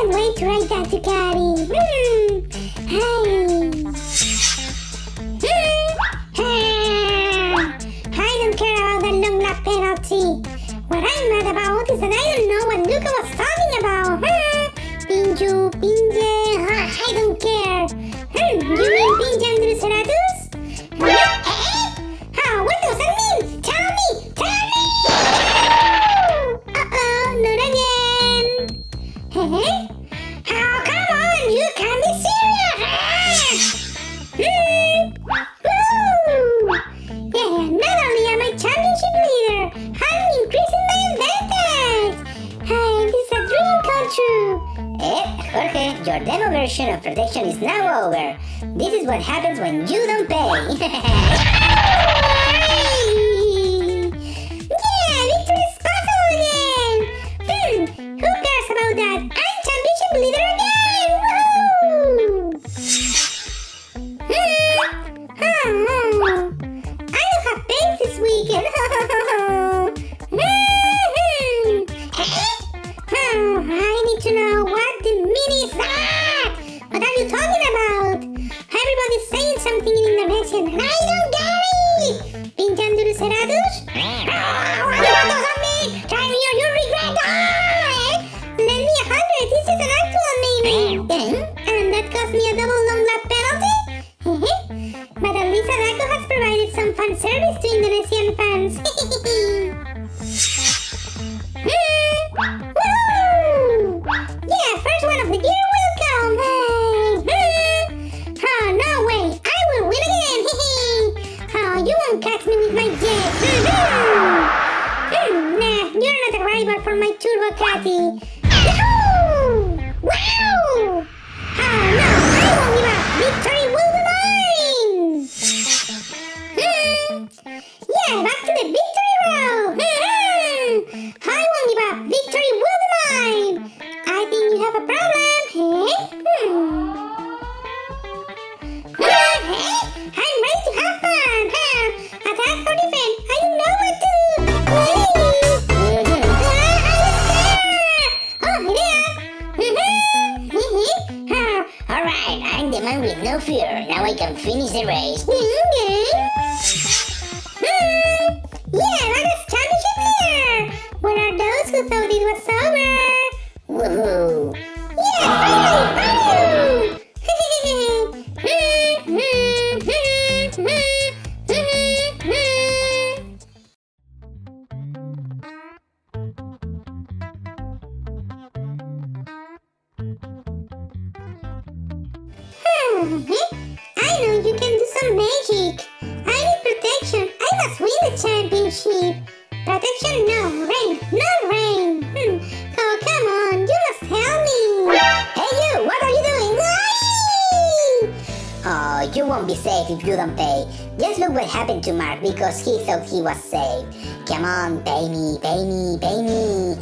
can't wait to ride that Ducati. I don't care about that long lap penalty. What I'm mad about is that I don't know what Luca was talking about. Pinju, Pinje, I don't care. You mean Pinja and Druseratus? What does that mean? Tell me! Uh-oh, not again. Come on, you can't be serious. Not only am I championship leader, I'm increasing my advantage. This is a dream come true. Jorge, your demo version of protection is now over. This is what happens when you don't pay. Victory is possible again. Who cares about that? I'm championship leader again. I don't have pace this weekend. I need to know what the mini is at. What are you talking about? Everybody's saying something in Indonesian and I don't get it. Pinjan dulu seratus? What does that mean? Try me or you regret that. Lend me 100. This is an actual maybe. And that cost me a double long lap penalty? But at least Adako has provided some fan service to Indonesian fans. First one of the year will come. No way, I will win again. You won't catch me with my jet. Nah, you're not a rival for my Turbo Catty. Wow! No, I won't give up. Victory will be mine. Back to the victory road. I won't give up. Victory will be mine. I think you have a problem, I'm ready to have fun, Attack or defend, I don't know what to do. Alright, I'm the man with no fear. Now I can finish the race. That's championship leader. Where are those who thought it was over? Woohoo! Finally! I know you can do some magic. I need protection. I must win the championship. Protection, no. Rain, no rain. Oh, come on. You must help me. Hey, you. What are you doing? Oh, you won't be safe if you don't pay. Just look what happened to Mark because he thought he was safe. Come on, pay me, pay me, pay me.